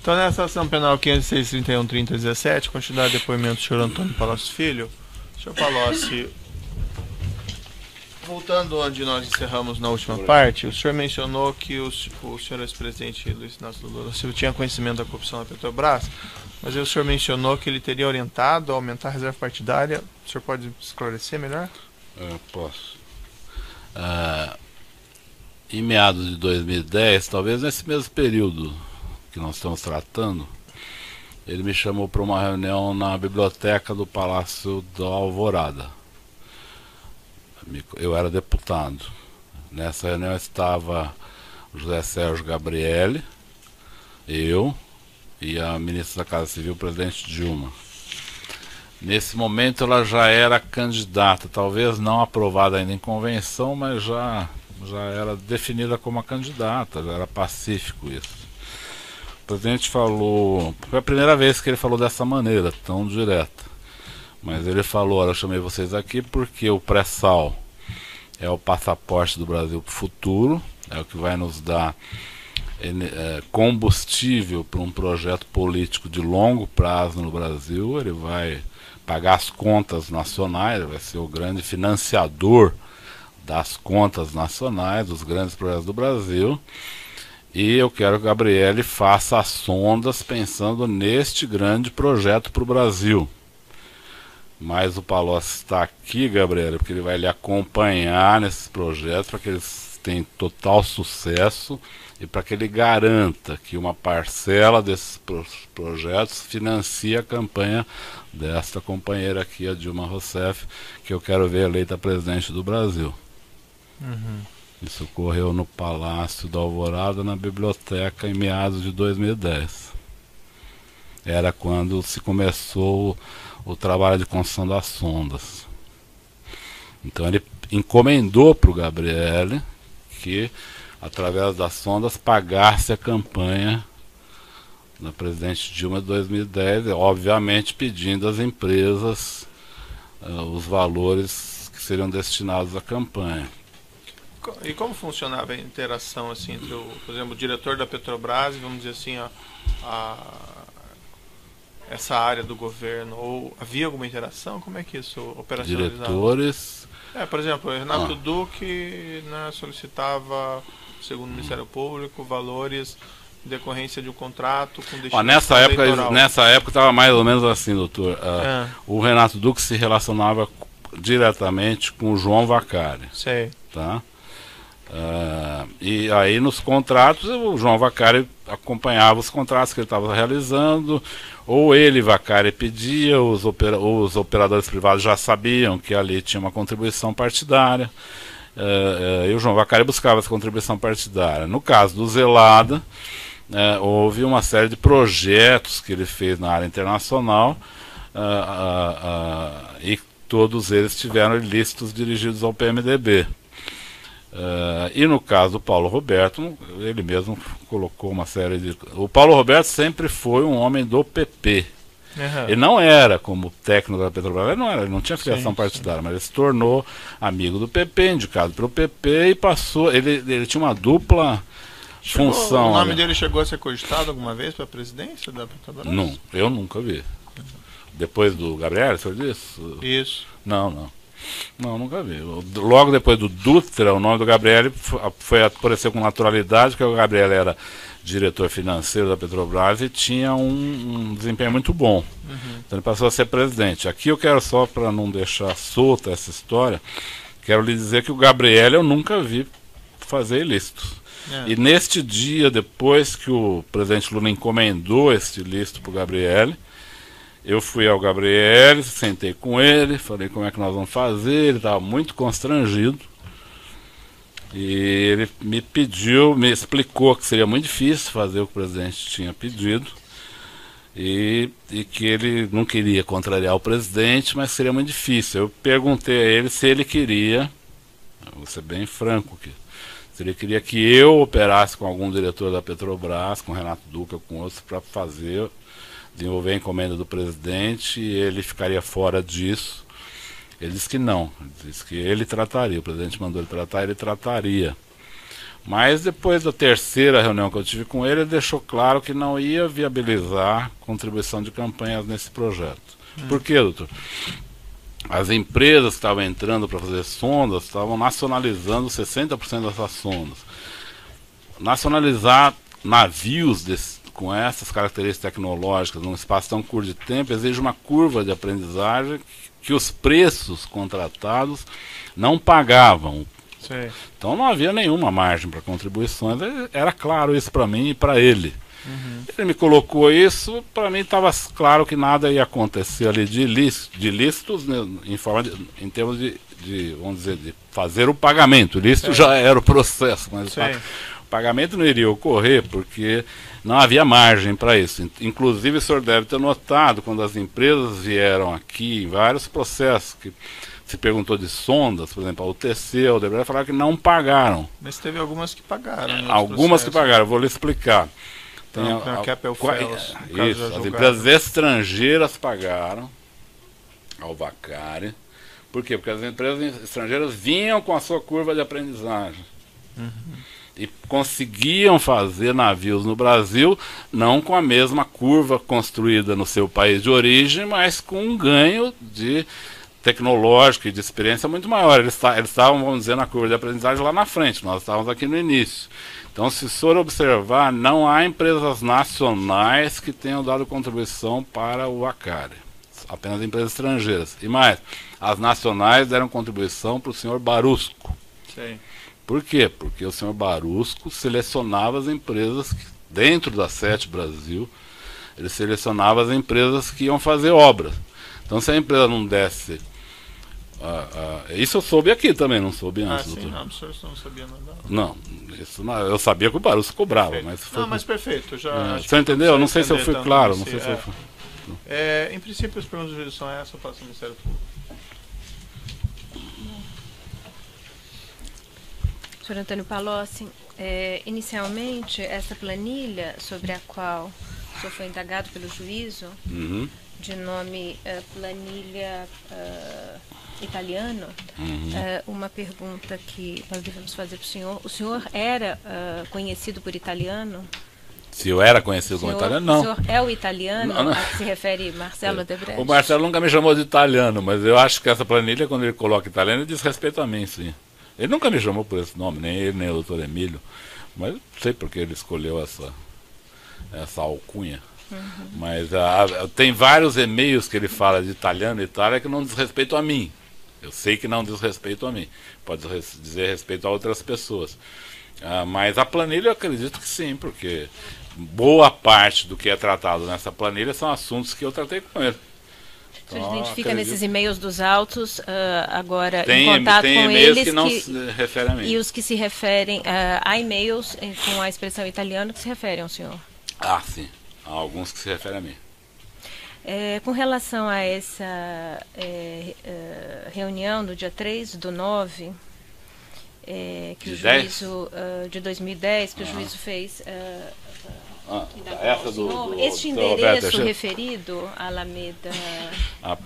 Então, nessa ação penal 506-31-30-17, continuar depoimento do senhor Antônio Palocci Filho. Senhor Palocci, voltando onde nós encerramos na última parte, o senhor mencionou que o senhor ex-presidente Luiz Inácio Lula da Silva tinha conhecimento da corrupção da Petrobras, mas aí o senhor mencionou que ele teria orientado a aumentar a reserva partidária. O senhor pode esclarecer melhor? Eu posso. Em meados de 2010, talvez nesse mesmo período que nós estamos tratando, ele me chamou para uma reunião na biblioteca do Palácio da Alvorada. Eu era deputado. Nessa reunião estava o José Sérgio Gabrielli, eu e a ministra da Casa Civil, o presidente Dilma. Nesse momento ela já era candidata, talvez não aprovada ainda em convenção, mas já era definida como a candidata, já era pacífico isso. O presidente falou, foi a primeira vez que ele falou dessa maneira, tão direta. Mas ele falou, olha, eu chamei vocês aqui porque o pré-sal é o passaporte do Brasil para o futuro, é o que vai nos dar combustível para um projeto político de longo prazo no Brasil. Ele vai pagar as contas nacionais, vai ser o grande financiador das contas nacionais, dos grandes projetos do Brasil. E eu quero que o Gabrielli faça as sondas pensando neste grande projeto para o Brasil. Mas o Palocci está aqui, Gabrielli, porque ele vai lhe acompanhar nesses projetos para que eles tenham total sucesso e para que ele garanta que uma parcela desses projetos financie a campanha desta companheira aqui, a Dilma Rousseff, que eu quero ver eleita presidente do Brasil. Isso ocorreu no Palácio da Alvorada, na biblioteca, em meados de 2010. Era quando se começou o trabalho de construção das sondas. Então ele encomendou para o Gabrielli que, através das sondas, pagasse a campanha da presidente Dilma de 2010, obviamente pedindo às empresas os valores que seriam destinados à campanha. E como funcionava a interação assim, entre, por exemplo, o diretor da Petrobras e, vamos dizer assim, essa área do governo? Ou havia alguma interação? Como é que isso operacionalizava? Diretores... por exemplo, o Renato Duque, né, solicitava, segundo o Ministério Público, valores em decorrência de um contrato com destino eleitoral. Nessa época estava mais ou menos assim, doutor. O Renato Duque se relacionava diretamente com o João Vacari. Sei. Tá? E aí nos contratos o João Vacari acompanhava os contratos que ele estava realizando, ou ele, Vacari, pedia, os operadores privados já sabiam que ali tinha uma contribuição partidária, e o João Vacari buscava essa contribuição partidária. No caso do Zelada, houve uma série de projetos que ele fez na área internacional, e todos eles tiveram ilícitos dirigidos ao PMDB. E no caso do Paulo Roberto, ele mesmo colocou uma série de... O Paulo Roberto sempre foi um homem do PP. Ele não era como técnico da Petrobras, ele não tinha filiação partidária, mas ele se tornou amigo do PP, indicado pelo PP, e passou... Ele tinha uma dupla função. O nome dele chegou a ser cogitado alguma vez para a presidência da Petrobras? Não, eu nunca vi. Depois do Gabriel, o senhor disse? Isso. Não, nunca vi. Logo depois do Dutra, o nome do Gabriel apareceu com naturalidade, porque o Gabriel era diretor financeiro da Petrobras e tinha um desempenho muito bom. Então ele passou a ser presidente. Aqui eu quero, só para não deixar solta essa história, quero lhe dizer que o Gabriel eu nunca vi fazer ilícitos. E neste dia, depois que o presidente Lula encomendou este ilícito para o Gabriel, eu fui ao Gabriel, sentei com ele, falei como é que nós vamos fazer, ele estava muito constrangido. E ele me explicou que seria muito difícil fazer o que o presidente tinha pedido. E que ele não queria contrariar o presidente, mas seria muito difícil. Eu perguntei a ele se ele queria, vou ser bem franco aqui, se ele queria que eu operasse com algum diretor da Petrobras, com Renato Duque ou com outros, para desenvolver a encomenda do presidente, e ele ficaria fora disso. Ele disse que não, ele disse que ele trataria, o presidente mandou ele tratar, ele trataria. Mas depois da terceira reunião que eu tive com ele, ele deixou claro que não ia viabilizar contribuição de campanhas nesse projeto. Por quê, doutor? As empresas que estavam entrando para fazer sondas estavam nacionalizando 60% dessas sondas. Nacionalizar navios com essas características tecnológicas num espaço tão curto de tempo exige uma curva de aprendizagem que os preços contratados não pagavam. Sim. Então não havia nenhuma margem para contribuições, era claro isso para mim e para ele. Ele me colocou isso, para mim estava claro que nada ia acontecer ali de ilícitos, né, em termos de, vamos dizer, de fazer o pagamento. Ilícito já era o processo, mas o pagamento não iria ocorrer porque não havia margem para isso. Inclusive o senhor deve ter notado, quando as empresas vieram aqui, em vários processos, que se perguntou de sondas, por exemplo, a UTC, a Odebrecht, falaram que não pagaram. Mas teve algumas que pagaram. Algumas que pagaram, eu vou lhe explicar. Isso, as empresas estrangeiras pagaram ao Vacari. Por quê? Porque as empresas estrangeiras vinham com a sua curva de aprendizagem. E conseguiam fazer navios no Brasil, não com a mesma curva construída no seu país de origem, mas com um ganho de tecnológico e de experiência muito maior. Eles estavam, vamos dizer, na curva de aprendizagem lá na frente, nós estávamos aqui no início. Então, se o senhor observar, não há empresas nacionais que tenham dado contribuição para o Vacari. Apenas empresas estrangeiras. E mais, as nacionais deram contribuição para o senhor Barusco. Sim. Por quê? Porque o senhor Barusco selecionava as empresas, dentro da SET Brasil, ele selecionava as empresas que iam fazer obras. Então, se a empresa não desse... isso eu soube aqui também, não soube antes, doutor. Não, o senhor não sabia nada. Não, isso não, eu sabia que o Barusco cobrava, Perfeito. mas... Foi, mas perfeito, já... o senhor entendeu? Não sei se eu fui claro, não sei se eu fui... Em princípio, as perguntas de jurisdição é essa, eu passo ao Ministério Público. Senhor Antônio Palocci, inicialmente, essa planilha sobre a qual o senhor foi indagado pelo juízo, de nome planilha italiano, uma pergunta que nós devemos fazer para o senhor. O senhor era conhecido por italiano? Se eu era conhecido como italiano, não. O senhor é o italiano a que se refere Marcelo Odebrecht? O Marcelo nunca me chamou de italiano, mas eu acho que essa planilha, quando ele coloca italiano, ele diz respeito a mim, sim. Ele nunca me chamou por esse nome, nem ele, nem o doutor Emílio, mas não sei porque ele escolheu essa alcunha. Mas tem vários e-mails que ele fala de italiano e Itália que não diz respeito a mim. Eu sei que não diz respeito a mim. Pode dizer respeito a outras pessoas. Mas a planilha eu acredito que sim, porque boa parte do que é tratado nessa planilha são assuntos que eu tratei com ele. O senhor identifica nesses e-mails dos autos, agora tem, em contato tem com e-mails eles que não se referem a mim. E os que se referem a e-mails com a expressão italiano que se referem ao senhor? Sim. Há alguns que se referem a mim. Com relação a essa reunião do dia 3/9, que o juízo de 2010, que o juízo fez... essa este endereço referido, Alameda... AP,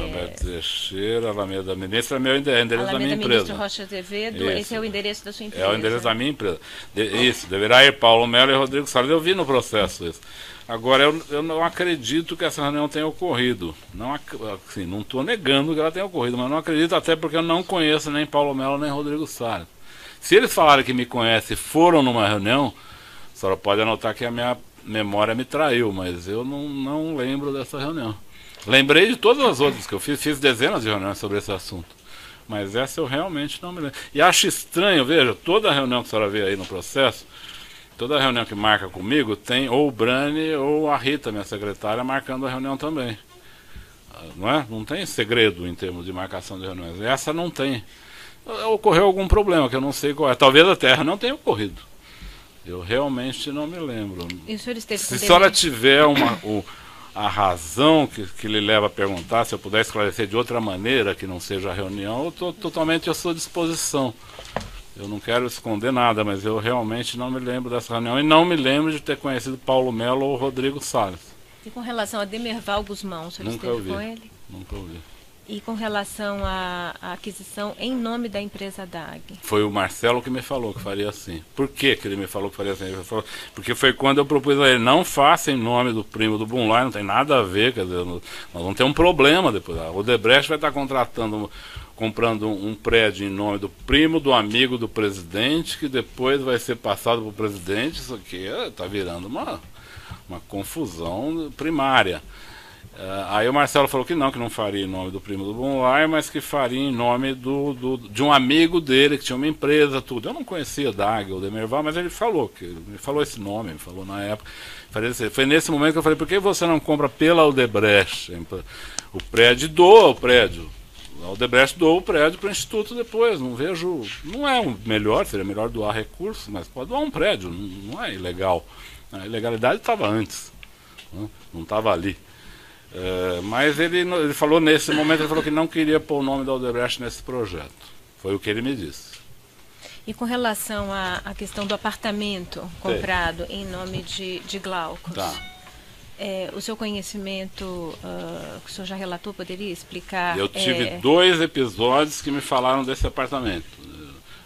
Roberto Teixeira, Alameda Ministra, é meu endereço da minha empresa. Ministro Rocha Azevedo, esse é o endereço da sua empresa. É o endereço da minha empresa. Isso, deverá ir Paulo Melo e Rodrigo Salles. Eu vi no processo isso. Agora, eu não acredito que essa reunião tenha ocorrido. Não estou negando que ela tenha ocorrido, mas não acredito, até porque eu não conheço nem Paulo Melo nem Rodrigo Salles. Se eles falarem que me conhecem e foram numa reunião, a senhora pode anotar que a minha memória me traiu, mas eu não lembro dessa reunião. Lembrei de todas as outras que eu fiz dezenas de reuniões sobre esse assunto. Mas essa eu realmente não me lembro. E acho estranho, veja, toda reunião que a senhora vê aí no processo, toda reunião que marca comigo, tem ou o Brani ou a Rita, minha secretária, marcando a reunião também. Não é? Não tem segredo em termos de marcação de reuniões. Essa não tem. Ocorreu algum problema que eu não sei qual é. Talvez a Terra não tenha ocorrido. Eu realmente não me lembro. E o senhor esteve Se a senhora tiver a razão que lhe leva a perguntar, se eu puder esclarecer de outra maneira que não seja a reunião, eu estou totalmente à sua disposição. Eu não quero esconder nada, mas eu realmente não me lembro dessa reunião e não me lembro de ter conhecido Paulo Melo ou Rodrigo Salles. E com relação a Demerval Guzmão, o senhor esteve com ele? Nunca ouvi. E com relação à aquisição em nome da empresa DAG? Foi o Marcelo que me falou que faria assim. Por que ele me falou que faria assim? Ele falou, porque foi quando eu propus a ele, não faça em nome do primo do Bunlai, não tem nada a ver, quer dizer, nós vamos ter um problema depois. A Odebrecht vai estar comprando um prédio em nome do primo do amigo do presidente, que depois vai ser passado para o presidente. Isso aqui está virando uma confusão primária. Aí o Marcelo falou que não faria em nome do primo do Bunlai, mas que faria em nome de um amigo dele, que tinha uma empresa, tudo. Eu não conhecia DAG ou Demerval, mas ele falou esse nome, me falou na época. Foi nesse momento que eu falei, por que você não compra pela Odebrecht o prédio e doa o prédio? A Odebrecht doou o prédio para o Instituto depois, não é o melhor, seria melhor doar recursos, mas pode doar um prédio, não é ilegal. A ilegalidade estava antes, não estava ali. Mas ele falou nesse momento, ele falou que não queria pôr o nome da Odebrecht nesse projeto. Foi o que ele me disse. E com relação à questão do apartamento comprado em nome de Glaucus, tá. O seu conhecimento, que o senhor já relatou, poderia explicar? Eu tive 2 episódios que me falaram desse apartamento,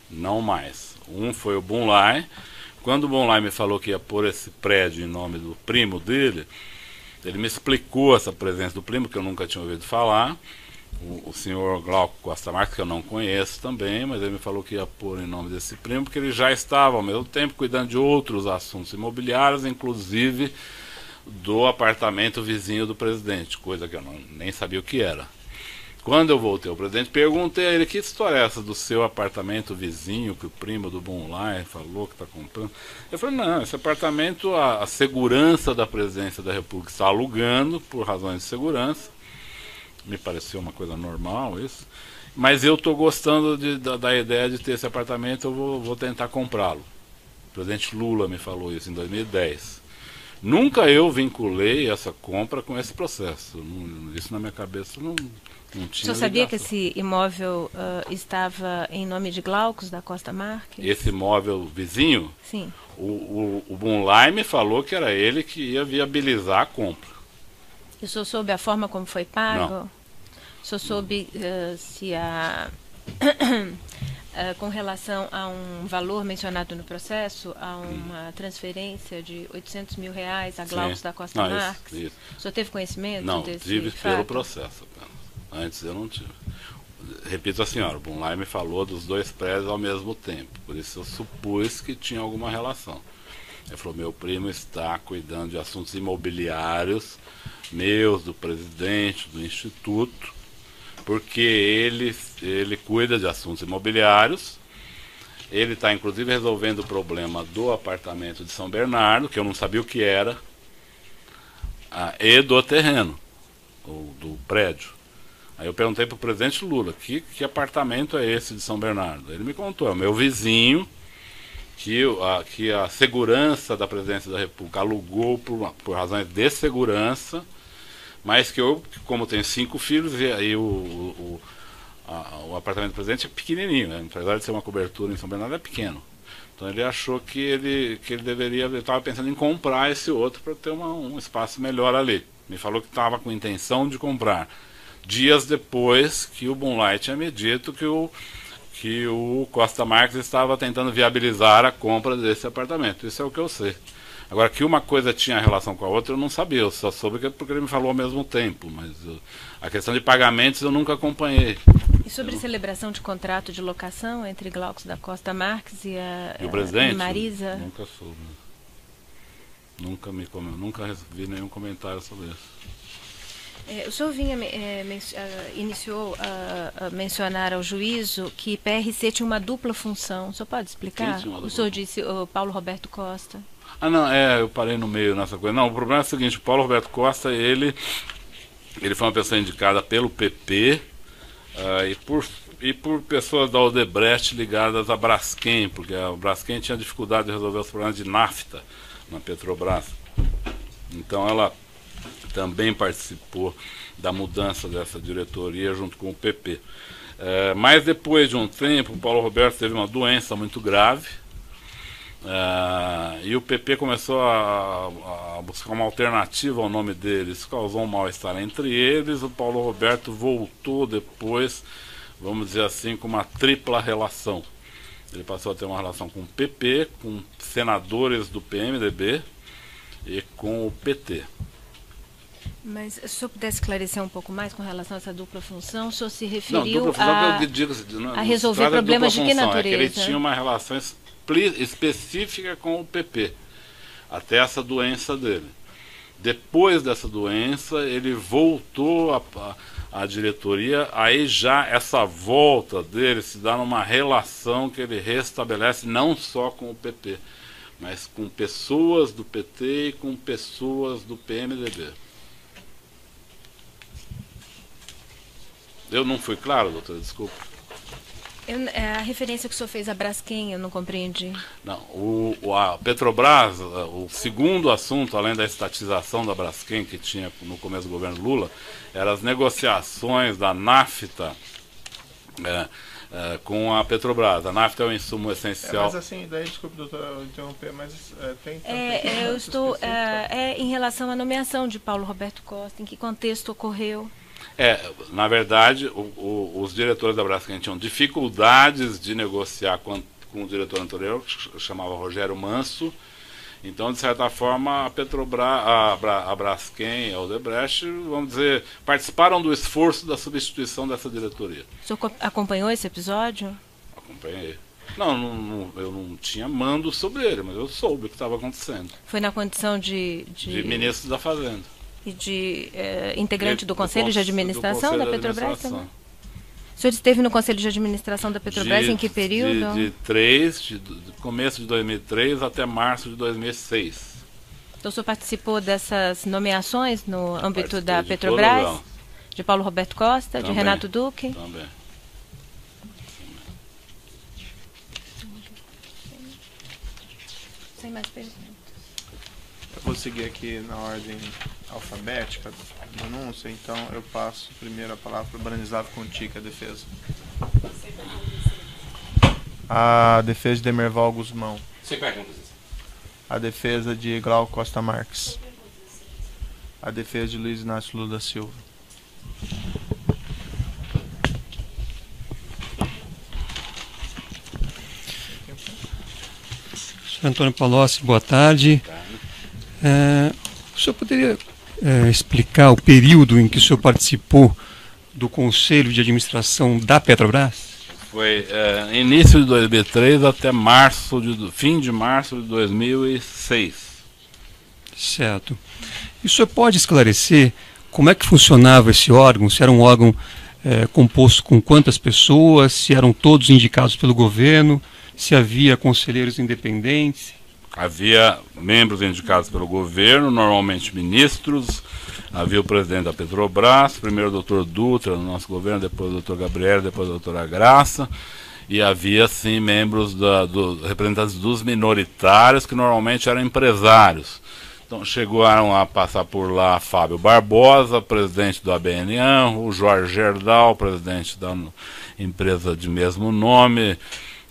não mais. Um foi o Bunlai. Quando o Bunlai me falou que ia pôr esse prédio em nome do primo dele, ele me explicou essa presença do primo, que eu nunca tinha ouvido falar, o senhor Glauco Costa Marques, que eu não conheço também, mas ele me falou que ia pôr em nome desse primo, porque ele já estava ao mesmo tempo cuidando de outros assuntos imobiliários, inclusive do apartamento vizinho do presidente, coisa que eu nem sabia o que era. Quando eu voltei ao presidente, perguntei a ele, que história é essa do seu apartamento vizinho, que o primo do Bunlai falou que está comprando? Ele falou, não, esse apartamento, a segurança da presidência da República está alugando, por razões de segurança. Me pareceu uma coisa normal isso. Mas eu estou gostando da ideia de ter esse apartamento, eu vou tentar comprá-lo. O presidente Lula me falou isso em 2010. Nunca eu vinculei essa compra com esse processo. Isso na minha cabeça não tinha. O senhor sabia que esse imóvel estava em nome de Glaucus da Costa Marques? Esse imóvel vizinho? Sim. O Bunlai me falou que era ele que ia viabilizar a compra. E o senhor soube a forma como foi pago? Não. O senhor soube se com relação a um valor mencionado no processo, a uma transferência de R$800 mil a Glaucus da Costa Marques? Isso. O senhor teve conhecimento não, desse tive fato? pelo processo apenas. Antes eu não tive. Repito a senhora, o Bunlai me falou dos 2 prédios ao mesmo tempo, por isso eu supus que tinha alguma relação. Ele falou, meu primo está cuidando de assuntos imobiliários, meus, do presidente, do instituto, porque ele cuida de assuntos imobiliários, ele está inclusive resolvendo o problema do apartamento de São Bernardo, que eu não sabia o que era, e do terreno, do prédio. Aí eu perguntei para o presidente Lula, que apartamento é esse de São Bernardo? Ele me contou, é o meu vizinho, que a segurança da presidência da República alugou por razões de segurança, mas que eu, como tenho 5 filhos, e aí o apartamento do presidente é pequenininho, né? Apesar de ser uma cobertura em São Bernardo, é pequeno. Então ele achou que ele estava pensando em comprar esse outro para ter um espaço melhor ali. Me falou que estava com intenção de comprar. Dias depois que o Bunlai tinha me dito que o Costa Marques estava tentando viabilizar a compra desse apartamento. Isso é o que eu sei. Agora, que uma coisa tinha relação com a outra, eu não sabia. Eu só soube porque ele me falou ao mesmo tempo. Mas a questão de pagamentos eu nunca acompanhei. E sobre celebração de contrato de locação entre Glaucus da Costa Marques e o presidente? Marisa? Nunca soube. Nunca vi nenhum comentário sobre isso. O senhor iniciou a mencionar ao juízo que PRC tinha uma dupla função. O senhor pode explicar? O senhor disse o Paulo Roberto Costa. Não, eu parei no meio nessa coisa. Não, o problema é o seguinte, o Paulo Roberto Costa, ele foi uma pessoa indicada pelo PP e por pessoas da Odebrecht ligadas à Braskem, porque a Braskem tinha dificuldade de resolver os problemas de nafta na Petrobras. Então ela também participou da mudança dessa diretoria junto com o PP. Mas depois de um tempo, o Paulo Roberto teve uma doença muito grave, E o PP começou a buscar uma alternativa ao nome deles. Isso causou um mal-estar entre eles. O Paulo Roberto voltou depois, vamos dizer assim, com uma tripla relação. Ele passou a ter uma relação com o PP, com senadores do PMDB e com o PT. Mas se o senhor pudesse esclarecer um pouco mais com relação a essa dupla função, o senhor se referiu a resolver problemas de que natureza? Ele tinha uma relação específica com o PP, até essa doença dele. Depois dessa doença, ele voltou à diretoria, aí já essa volta dele se dá numa relação que ele restabelece não só com o PP, mas com pessoas do PT e com pessoas do PMDB. Eu não fui claro, doutor? Desculpa. A referência que o senhor fez a Braskem, eu não compreendi. Não, a Petrobras, o segundo assunto, além da estatização da Braskem, que tinha no começo do governo Lula, eram as negociações da NAFTA com a Petrobras. A NAFTA é um insumo essencial. Mas assim, daí, desculpe, doutor, eu interromper, mas tem... eu estou... em relação à nomeação de Paulo Roberto Costa, em que contexto ocorreu? Na verdade, os diretores da Braskem tinham dificuldades de negociar com o diretor anterior, que chamava Rogério Manso. Então, de certa forma, a Petrobras, a Braskem e a Odebrecht, vamos dizer, participaram do esforço da substituição dessa diretoria. O senhor acompanhou esse episódio? Acompanhei. Não, eu não tinha mando sobre ele, mas eu soube o que estava acontecendo. Foi na condição de ministro da Fazenda. E de integrante do Conselho de Administração da Petrobras também? O senhor esteve no Conselho de Administração da Petrobras em que período? De começo de 2003 até março de 2006. Então o senhor participou dessas nomeações no âmbito da Petrobras? De Paulo Roberto Costa, de Renato Duque? Também. Sem mais perguntas. Eu vou seguir aqui na ordem alfabética da denúncia, então eu passo primeiro a palavra para o Branislav Contica, a defesa. A defesa de Demerval Guzmão. Sem perguntas. A defesa de Glauco Costa Marques. A defesa de Luiz Inácio Lula da Silva. Senhor Antônio Palocci, boa tarde. O senhor poderia explicar o período em que o senhor participou do Conselho de Administração da Petrobras? Foi início de 2003 até fim de março de 2006. Certo. E o senhor pode esclarecer como é que funcionava esse órgão? Se era um órgão composto com quantas pessoas? Se eram todos indicados pelo governo? Se havia conselheiros independentes? Havia membros indicados pelo governo, normalmente ministros. Havia o presidente da Petrobras, primeiro o doutor Dutra no nosso governo, depois o doutor Gabriel, depois a doutora Graça. E havia, sim, membros representantes dos minoritários, que normalmente eram empresários. Então chegaram a passar por lá Fábio Barbosa, presidente do ABNAM, o Jorge Gerdau, presidente da empresa de mesmo nome,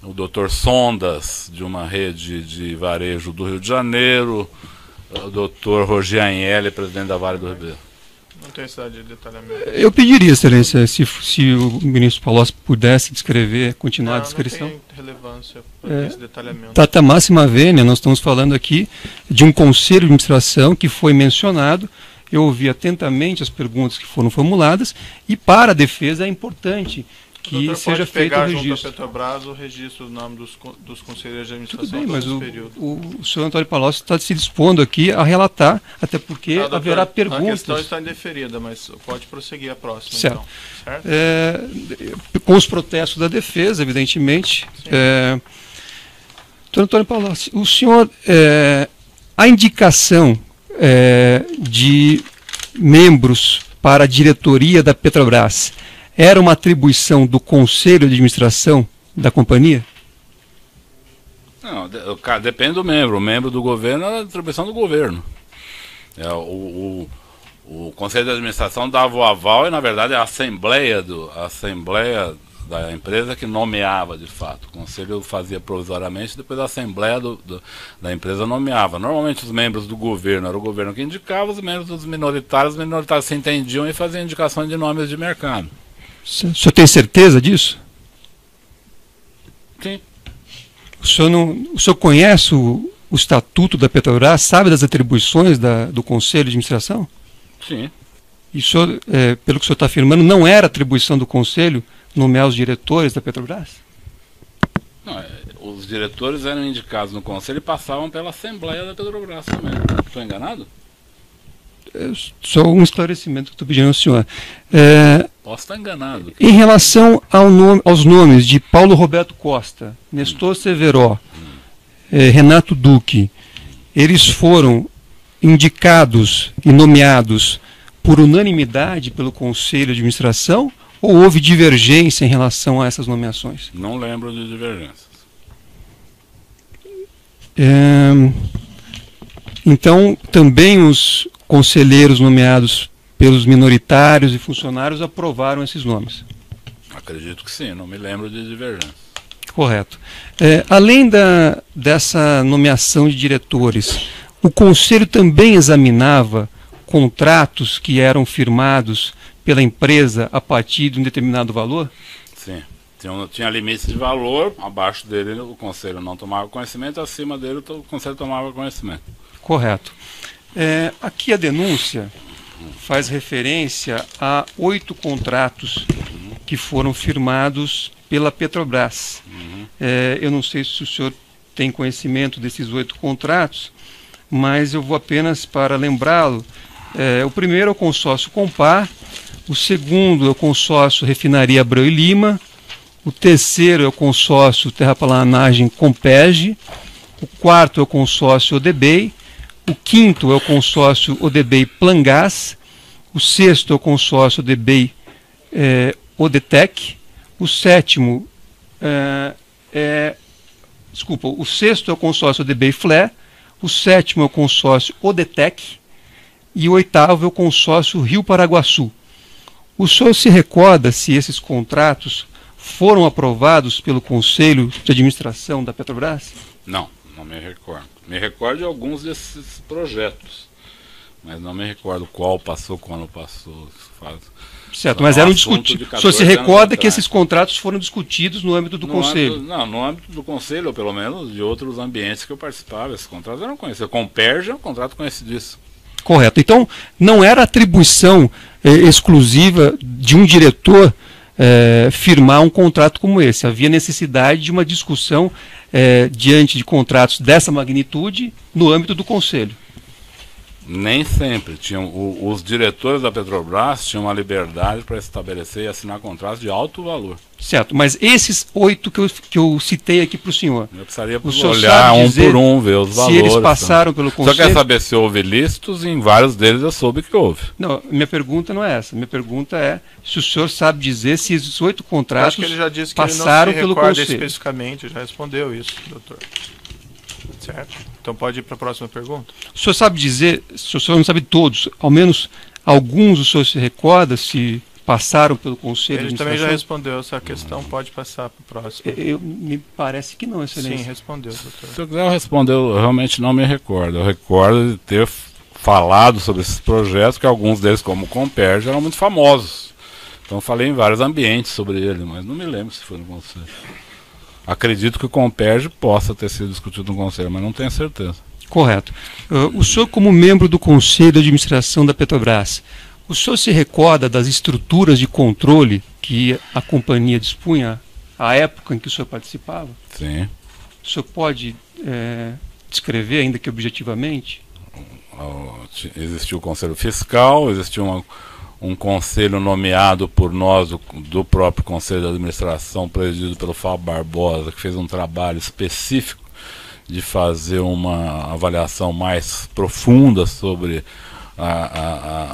o Dr. Sondas, de uma rede de varejo do Rio de Janeiro, o Dr. Roger Agnelli, presidente da Vale do Ribeiro. Não tem essa de detalhamento. Eu pediria, excelência, se o ministro Palocci pudesse descrever, continuar a descrição. Não tem relevância para esse detalhamento. Tata máxima vênia, nós estamos falando aqui de um conselho de administração que foi mencionado. Eu ouvi atentamente as perguntas que foram formuladas e para a defesa é importante que seja feito o registro. Junto à Petrobras o registro do nome dos conselheiros de administração. Tudo bem, mas o senhor Antônio Palocci está se dispondo aqui a relatar, até porque haverá perguntas. A questão está indeferida, mas pode prosseguir a próxima. Certo. Então, certo? Com os protestos da defesa, evidentemente. Doutor Antônio Palocci, o senhor, a indicação de membros para a diretoria da Petrobras era uma atribuição do Conselho de Administração da companhia? Não, depende do membro. O membro do governo é a atribuição do governo. O Conselho de Administração dava o aval e, na verdade, a Assembleia da empresa que nomeava de fato. O conselho fazia provisoriamente, depois a assembleia da empresa nomeava. Normalmente os membros do governo, era o governo que indicava, os membros dos minoritários, os minoritários se entendiam e faziam indicações de nomes de mercado. O senhor tem certeza disso? Sim. O senhor conhece o estatuto da Petrobras, sabe das atribuições do Conselho de Administração? Sim. E o senhor, pelo que o senhor está afirmando, não era atribuição do Conselho nomear os diretores da Petrobras? Não, os diretores eram indicados no Conselho e passavam pela Assembleia da Petrobras também. Estou enganado? Só um esclarecimento que estou pedindo ao senhor. Posso estar enganado. Em relação aos nomes de Paulo Roberto Costa, Nestor Severo, Renato Duque, eles foram indicados e nomeados por unanimidade pelo Conselho de Administração ou houve divergência em relação a essas nomeações? Não lembro de divergências. Então, também os conselheiros nomeados pelos minoritários e funcionários aprovaram esses nomes? Acredito que sim, não me lembro de divergência. Correto. Além dessa nomeação de diretores, o Conselho também examinava contratos que eram firmados pela empresa a partir de um determinado valor? Sim. Tinha limite de valor, abaixo dele o Conselho não tomava conhecimento, acima dele o Conselho tomava conhecimento. Correto. Aqui a denúncia faz referência a 8 contratos que foram firmados pela Petrobras. Eu não sei se o senhor tem conhecimento desses 8 contratos, mas eu vou apenas para lembrá-lo. O primeiro é o consórcio Compar, o segundo é o consórcio Refinaria Abreu e Lima, o terceiro é o consórcio Terraplanagem Compege, o quarto é o consórcio Odebei, o quinto é o consórcio Odebei Plangás, o sexto é o consórcio Odebei Odetec, o sétimo o sexto é o consórcio Odebei Flé, o sétimo é o consórcio Odetec e o oitavo é o consórcio Rio Paraguaçu. O senhor se recorda se esses contratos foram aprovados pelo Conselho de Administração da Petrobras? Não me recordo. Me recordo de alguns desses projetos, mas não me recordo qual passou, quando passou. Certo, mas eram discutidos. O senhor se recorda que esses contratos foram discutidos no âmbito do Conselho? No âmbito do Conselho, ou pelo menos de outros ambientes que eu participava. Esses contratos eram conhecidos. Com o Perja é um contrato conhecidíssimo. Correto. Então, não era atribuição exclusiva de um diretor firmar um contrato como esse. Havia necessidade de uma discussão diante de contratos dessa magnitude no âmbito do Conselho. Nem sempre. Os diretores da Petrobras tinham a liberdade para estabelecer e assinar contratos de alto valor. Certo, mas esses 8 que eu citei aqui para o senhor, eu precisaria olhar um por um, ver os valores. Se eles passaram pelo Conselho... Só quer saber se houve listos, e em vários deles eu soube que houve. Não, minha pergunta não é essa. Minha pergunta é se o senhor sabe dizer se esses 8 contratos acho que ele já disse que passaram ele não se pelo Conselho. Especificamente, já respondeu isso, doutor. Certo? Então pode ir para a próxima pergunta. O senhor sabe dizer, se o senhor não sabe todos, ao menos alguns o senhor se recorda se passaram pelo Conselho de Administração? Ele também já respondeu essa questão, pode passar para o próximo. Me parece que não, excelência. Sim, respondeu, doutor. Se eu quiser responder, eu realmente não me recordo. Eu recordo de ter falado sobre esses projetos, que alguns deles, como o Comperge, eram muito famosos. Então eu falei em vários ambientes sobre ele, mas não me lembro se foi no Conselho. Acredito que o Comperge possa ter sido discutido no Conselho, mas não tenho certeza. Correto. O senhor, como membro do Conselho de Administração da Petrobras, o senhor se recorda das estruturas de controle que a companhia dispunha à época em que o senhor participava? Sim. O senhor pode descrever, ainda que objetivamente? Existiu o Conselho Fiscal, existiu um conselho nomeado por nós, do próprio Conselho de Administração, presidido pelo Fábio Barbosa, que fez um trabalho específico de fazer uma avaliação mais profunda sobre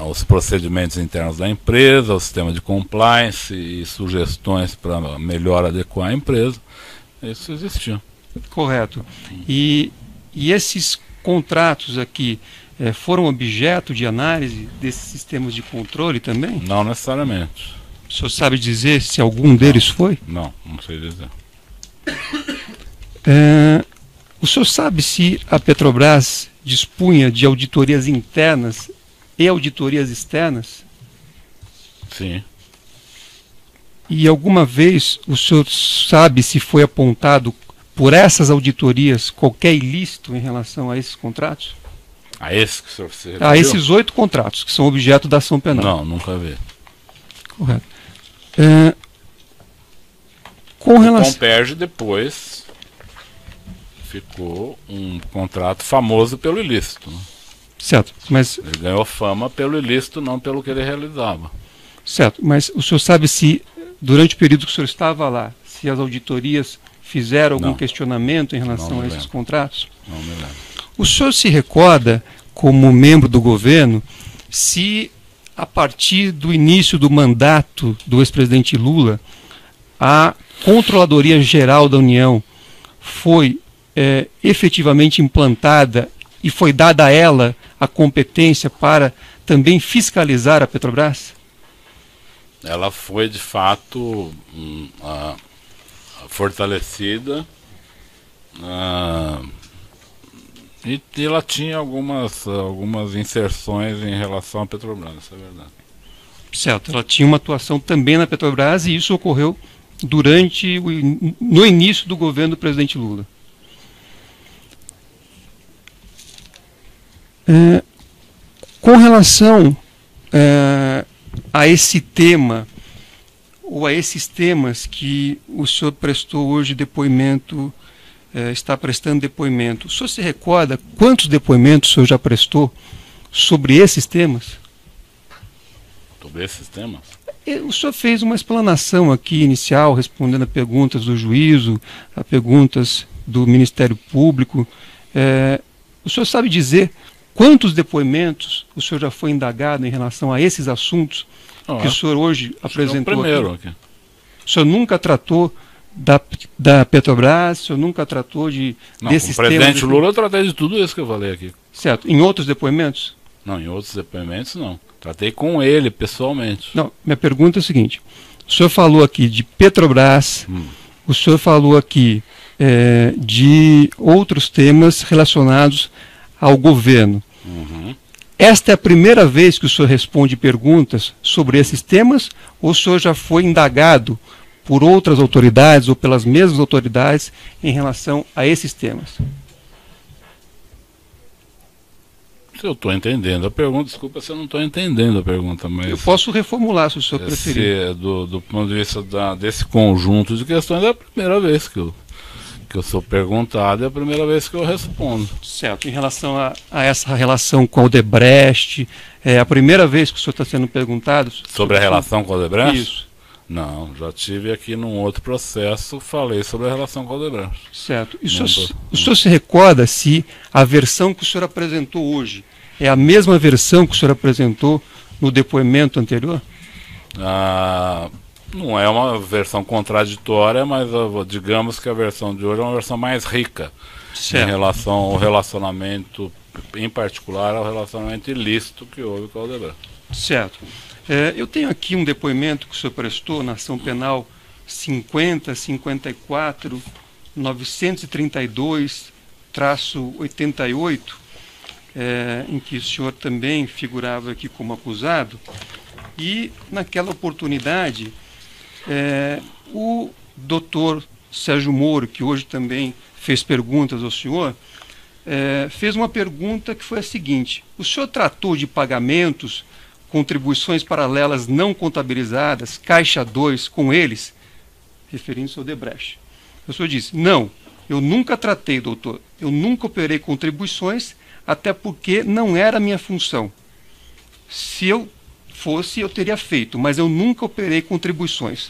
os procedimentos internos da empresa, o sistema de compliance e sugestões para melhor adequar a empresa. Isso existiu. Correto. E esses contratos aqui foram objeto de análise desses sistemas de controle também? Não necessariamente. O senhor sabe dizer se algum deles foi? Não sei dizer. O senhor sabe se a Petrobras dispunha de auditorias internas e auditorias externas? Sim. E alguma vez o senhor sabe se foi apontado por essas auditorias qualquer ilícito em relação a esses contratos? A esse que o senhor se referiu? A esses 8 contratos que são objeto da ação penal. Não, nunca vi. Correto. Com relação... O Comperj depois ficou um contrato famoso pelo ilícito. Né? Certo, mas... Ele ganhou fama pelo ilícito, não pelo que ele realizava. Certo, mas o senhor sabe se, durante o período que o senhor estava lá, se as auditorias fizeram algum questionamento em relação a esses contratos? Não me lembro. O senhor se recorda, como membro do governo, se a partir do início do mandato do ex-presidente Lula, a Controladoria Geral da União foi efetivamente implantada e foi dada a ela a competência para também fiscalizar a Petrobras? Ela foi, de fato, fortalecida e ela tinha algumas inserções em relação à Petrobras, isso é verdade. Certo, ela tinha uma atuação também na Petrobras e isso ocorreu no início do governo do presidente Lula. Com relação a esse tema, ou a esses temas que o senhor prestou hoje depoimento, está prestando depoimento, o senhor se recorda quantos depoimentos o senhor já prestou sobre esses temas? Sobre esses temas? O senhor fez uma explanação aqui inicial, respondendo a perguntas do juízo, a perguntas do Ministério Público. O senhor sabe dizer quantos depoimentos o senhor já foi indagado em relação a esses assuntos que o senhor hoje apresentou? É o primeiro aqui. O senhor nunca tratou da Petrobras, o senhor nunca tratou desses temas? Com o presidente Lula eu tratei de tudo isso que eu falei aqui. Certo. Em outros depoimentos? Não, em outros depoimentos não. Tratei com ele, pessoalmente. Não, minha pergunta é a seguinte. O senhor falou aqui de Petrobras, o senhor falou aqui de outros temas relacionados ao governo. Esta é a primeira vez que o senhor responde perguntas sobre esses temas, ou o senhor já foi indagado por outras autoridades ou pelas mesmas autoridades em relação a esses temas? Se eu estou entendendo a pergunta, desculpa se eu não estou entendendo a pergunta, mas... Eu posso reformular, se o senhor preferir. Do ponto de vista desse conjunto de questões, é a primeira vez que eu sou perguntado, é a primeira vez que eu respondo. Certo. Em relação a essa relação com a Odebrecht, é a primeira vez que o senhor está sendo perguntado? Sobre a relação com a Odebrecht? Isso. Não, já tive aqui num outro processo, falei sobre a relação com a Odebrecht. Certo. E o senhor se recorda se a versão que o senhor apresentou hoje é a mesma versão que o senhor apresentou no depoimento anterior? Não é uma versão contraditória, mas digamos que a versão de hoje é uma versão mais rica. Certo. Em relação ao relacionamento, em particular ao relacionamento ilícito que houve com a Odebrecht. Certo. Eu tenho aqui um depoimento que o senhor prestou na ação penal 50.54.932-88, em que o senhor também figurava aqui como acusado, e naquela oportunidade o doutor Sérgio Moro, que hoje também fez perguntas ao senhor, fez uma pergunta que foi a seguinte: o senhor tratou de pagamentos, contribuições paralelas não contabilizadas, Caixa 2, com eles, referindo-se ao Odebrecht? O senhor disse: não, eu nunca tratei, doutor, eu nunca operei contribuições, até porque não era a minha função. Se eu fosse, eu teria feito, mas eu nunca operei contribuições.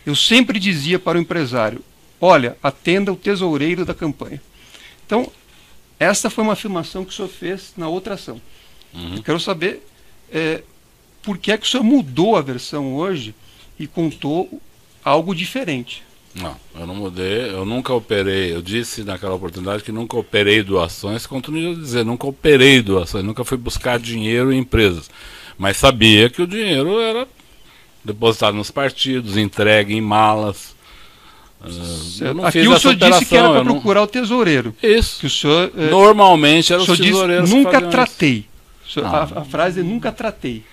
Eu sempre dizia para o empresário: olha, atenda o tesoureiro da campanha. Então, essa foi uma afirmação que o senhor fez na outra ação. Eu quero saber por que é que o senhor mudou a versão hoje e contou algo diferente. Não, eu não mudei, eu nunca operei, eu disse naquela oportunidade que nunca operei doações, continuo a dizer, nunca operei doações, nunca fui buscar dinheiro em empresas, mas sabia que o dinheiro era depositado nos partidos, entregue em malas. Eu não Aqui fiz o essa senhor disse operação, que era para eu não- procurar o tesoureiro. Isso. Que o senhor, Normalmente eram o senhor os tesoureiros disse, que nunca faziam isso. tratei. O senhor- Ah. a frase é nunca tratei.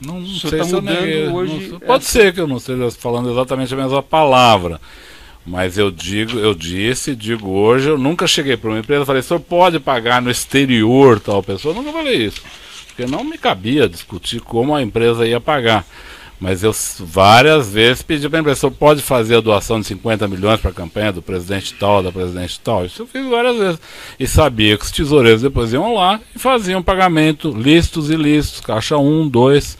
Não O senhor sei tá se eu mudando neguei, hoje não sei. Pode ser que eu não esteja falando exatamente a mesma palavra. Mas eu digo hoje, eu nunca cheguei para uma empresa e falei, o senhor pode pagar no exterior tal pessoa? Eu nunca falei isso. Porque não me cabia discutir como a empresa ia pagar. Mas eu várias vezes pedi para a empresa, o senhor pode fazer a doação de 50 milhões para a campanha do presidente tal, da presidente tal? Isso eu fiz várias vezes. E sabia que os tesoureiros depois iam lá e faziam pagamento, listos e listos, caixa 1, 2.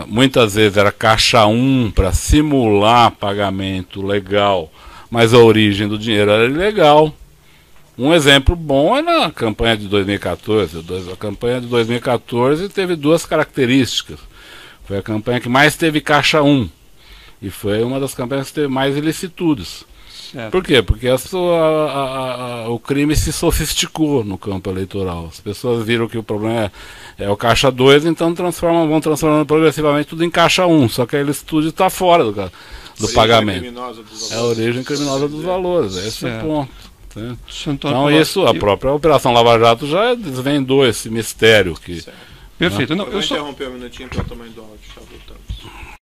Muitas vezes era caixa 1 para simular pagamento legal, mas a origem do dinheiro era ilegal. Um exemplo bom é na campanha de 2014. A campanha de 2014 teve duas características. Foi a campanha que mais teve caixa 1. E foi uma das campanhas que teve mais ilicitudes. Certo. Por quê? Porque o crime se sofisticou no campo eleitoral. As pessoas viram que o problema é o caixa 2, então vão transformando progressivamente tudo em caixa 1. Só que a ilicitude está fora do pagamento. É a origem criminosa dos valores. Esse é o ponto. Né? Então isso, a própria Operação Lava Jato já desvendou esse mistério que... Perfeito. Não, Eu vou eu só... interromper um minutinho para o tamanho do áudio. Já voltamos.